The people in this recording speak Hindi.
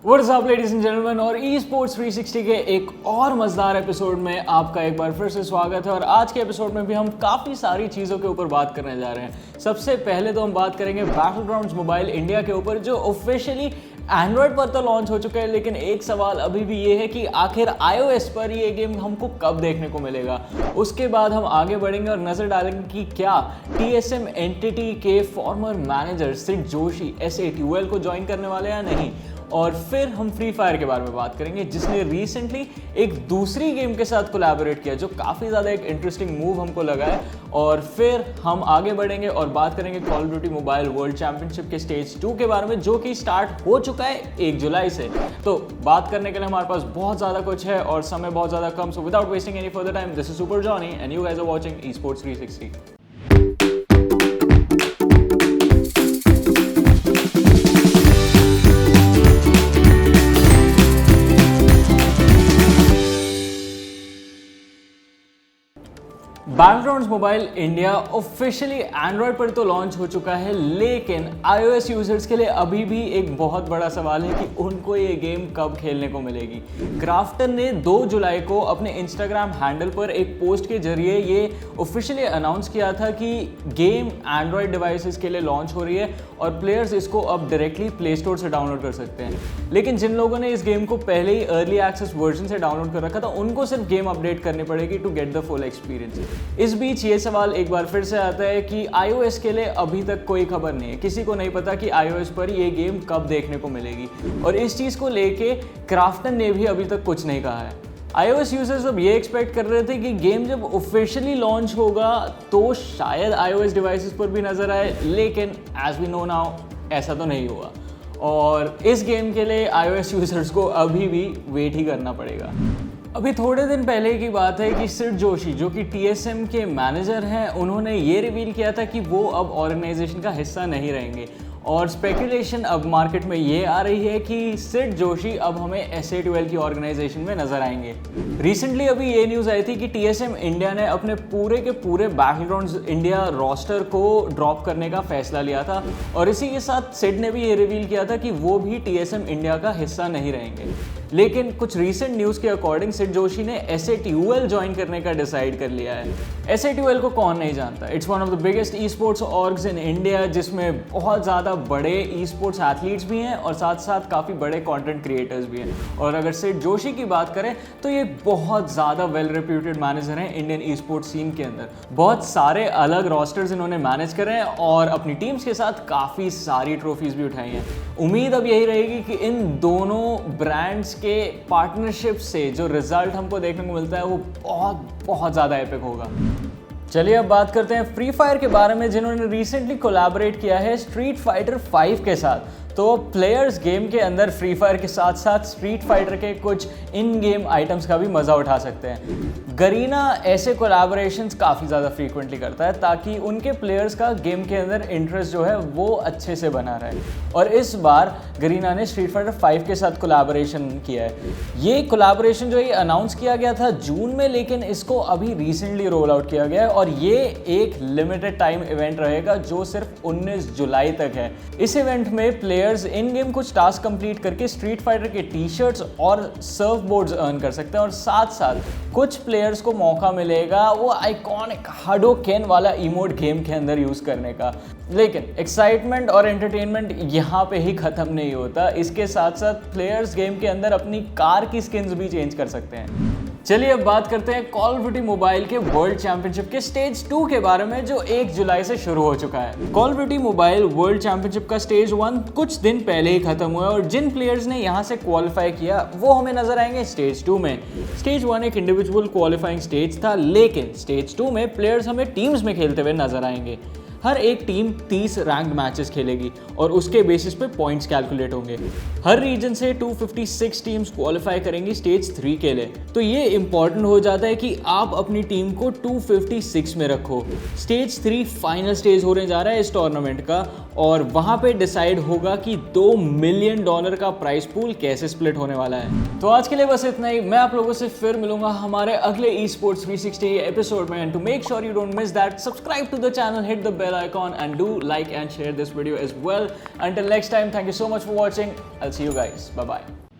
What's up ladies and gentleman और ई स्पोर्ट्स 360 के एक और मजेदार एपिसोड में आपका एक बार फिर से स्वागत है। और आज के एपिसोड में भी हम काफ़ी सारी चीज़ों के ऊपर बात करने जा रहे हैं। सबसे पहले तो हम बात करेंगे बैटलग्राउंड्स मोबाइल इंडिया के ऊपर, जो ऑफिशियली एंड्रॉयड पर तो लॉन्च हो चुका है, लेकिन एक सवाल अभी भी ये है कि आखिर iOS पर ये गेम हमको कब देखने को मिलेगा। उसके बाद हम आगे बढ़ेंगे और नज़र डालेंगे कि क्या TSM एंटिटी के former manager Sid Joshi SA2L को ज्वाइन करने वाले या नहीं। और फिर हम फ्री फायर के बारे में बात करेंगे, जिसने रिसेंटली एक दूसरी गेम के साथ कोलैबोरेट किया, जो काफ़ी ज़्यादा एक इंटरेस्टिंग मूव हमको लगा है। और फिर हम आगे बढ़ेंगे और बात करेंगे call of duty mobile world championship के स्टेज 2 के बारे में, जो कि स्टार्ट हो चुका है 1 जुलाई से। तो बात करने के लिए हमारे पास बहुत ज़्यादा कुछ है और समय बहुत ज़्यादा कम। So without wasting any further time, this is super Johnny and you guys are watching eSports 360। Battlegrounds Mobile India officially Android पर तो लॉन्च हो चुका है, लेकिन iOS यूजर्स के लिए अभी भी एक बहुत बड़ा सवाल है कि उनको ये गेम कब खेलने को मिलेगी। क्राफ्टन ने 2 जुलाई को अपने इंस्टाग्राम हैंडल पर एक पोस्ट के जरिए ये ऑफिशियली अनाउंस किया था कि गेम एंड्रॉयड डिवाइसेस के लिए लॉन्च हो रही है और प्लेयर्स इसको अब डायरेक्टली प्ले स्टोर से डाउनलोड कर सकते हैं। लेकिन जिन लोगों ने इस गेम को पहले ही अर्ली एक्सेस वर्जन से डाउनलोड कर रखा था, उनको सिर्फ गेम अपडेट करनी पड़ेगी to get the full experience. इस बीच ये सवाल एक बार फिर से आता है कि iOS के लिए अभी तक कोई खबर नहीं है, किसी को नहीं पता कि iOS पर ये गेम कब देखने को मिलेगी। और इस चीज़ को लेके क्राफ्टन ने भी अभी तक कुछ नहीं कहा है। iOS यूजर्स अब ये एक्सपेक्ट कर रहे थे कि गेम जब ऑफिशियली लॉन्च होगा तो शायद iOS डिवाइसेस पर भी नजर आए, लेकिन एज वी नो नाउ ऐसा तो नहीं हुआ। और इस गेम के लिए iOS यूजर्स को अभी भी वेट ही करना पड़ेगा। अभी थोड़े दिन पहले की बात है कि सिड जोशी, जो कि TSM के मैनेजर हैं, उन्होंने ये रिवील किया था कि वो अब ऑर्गेनाइजेशन का हिस्सा नहीं रहेंगे। और स्पेकुलेशन अब मार्केट में ये आ रही है कि सिड जोशी अब हमें SA2L की ऑर्गेनाइजेशन में नजर आएंगे। रिसेंटली अभी ये न्यूज़ आई थी कि TSM इंडिया ने अपने पूरे के पूरे बैटलग्राउंड्स इंडिया रोस्टर को ड्रॉप करने का फैसला लिया था। और इसी के साथ सिड ने भी ये रिवील किया था कि वो भी TSM इंडिया का हिस्सा नहीं रहेंगे। लेकिन कुछ रीसेंट न्यूज़ के अकॉर्डिंग सिड जोशी ने SA2L ज्वाइन करने का डिसाइड कर लिया है। SA2L को कौन नहीं जानता, it's one of the biggest esports orgs in India, जिसमें बहुत ज़्यादा बड़े ई स्पोर्ट्स एथलीट्स भी हैं और साथ साथ काफ़ी बड़े कंटेंट क्रिएटर्स भी हैं। और अगर सिड जोशी की बात करें तो ये बहुत ज़्यादा वेल रेप्यूटेड मैनेजर हैं इंडियन ई स्पोर्ट्स सीन के अंदर। बहुत सारे अलग रोस्टर्स इन्होंने मैनेज करे हैं और अपनी टीम्स के साथ काफ़ी सारी ट्रॉफीज भी उठाई हैं। उम्मीद अब यही रहेगी कि इन दोनों ब्रांड्स के पार्टनरशिप से जो रिजल्ट हमको देखने को मिलता है वो बहुत ज़्यादा एपिक होगा। चलिए अब बात करते हैं फ्री फायर के बारे में, जिन्होंने रिसेंटली कोलैबोरेट किया है स्ट्रीट फाइटर 5 के साथ। तो प्लेयर्स गेम के अंदर फ्री फायर के साथ साथ स्ट्रीट फाइटर के कुछ इन गेम आइटम्स का भी मज़ा उठा सकते हैं। गरीना ऐसे कोलैबोरेशंस काफ़ी ज़्यादा फ्रीक्वेंटली करता है ताकि उनके प्लेयर्स का गेम के अंदर इंटरेस्ट जो है वो अच्छे से बना रहे। और इस बार गरीना ने स्ट्रीट फाइटर 5 के साथ कोलैबोरेशन किया है। ये कोलैबोरेशन जो है अनाउंस किया गया था जून में, लेकिन इसको अभी रिसेंटली रोल आउट किया गया है और ये एक लिमिटेड टाइम इवेंट रहेगा जो सिर्फ 19 जुलाई तक है। इस इवेंट में प्लेयर्स इन गेम कुछ टास्क कंप्लीट करके स्ट्रीट फाइटर के टी-शर्ट्स और सर्फ बोर्ड्स अर्न कर सकते हैं। और साथ साथ कुछ प्लेयर्स को मौका मिलेगा वो आइकॉनिक हाडोकेन वाला इमोट गेम के अंदर यूज करने का। लेकिन एक्साइटमेंट और एंटरटेनमेंट यहाँ पे ही खत्म नहीं होता, इसके साथ साथ प्लेयर्स गेम के अंदर अपनी कार की स्किन्स भी चेंज कर सकते हैं। चलिए अब बात करते हैं कॉल ऑफ ड्यूटी मोबाइल के वर्ल्ड चैंपियनशिप के स्टेज 2 के बारे में, जो 1 जुलाई से शुरू हो चुका है। Call of duty mobile world championship का स्टेज 1 कुछ दिन पहले ही खत्म हुआ है और जिन प्लेयर्स ने यहां से क्वालिफाई किया वो हमें नजर आएंगे स्टेज 2 में। स्टेज 1 एक इंडिविजुअल क्वालिफाइंग स्टेज था, लेकिन स्टेज 2 में प्लेयर्स हमें टीम्स में खेलते हुए नजर आएंगे। हर एक टीम 30 रैंक्ड मैचेस खेलेगी और उसके बेसिस पे पॉइंट्स कैलकुलेट होंगे। हर रीजन से 256 टीम्स क्वालिफाई करेंगी स्टेज 3 के लिए। तो ये इंपॉर्टेंट हो जाता है कि आप अपनी टीम को 256 में रखो। स्टेज 3 फाइनल स्टेज होने जा रहा है इस टूर्नामेंट का और वहाँ पे डिसाइड होगा कि $2 मिलियन का प्राइस पूल कैसे स्प्लिट होने वाला है। तो आज के लिए बस इतना ही। मैं आप लोगों से फिर मिलूंगा हमारे अगले eSports 360 एपिसोड में। And to make sure you don't miss that, subscribe to the channel, hit the bell bell icon and do like and share this video as well. Until next time, thank you so much for watching. I'll see you guys. Bye bye.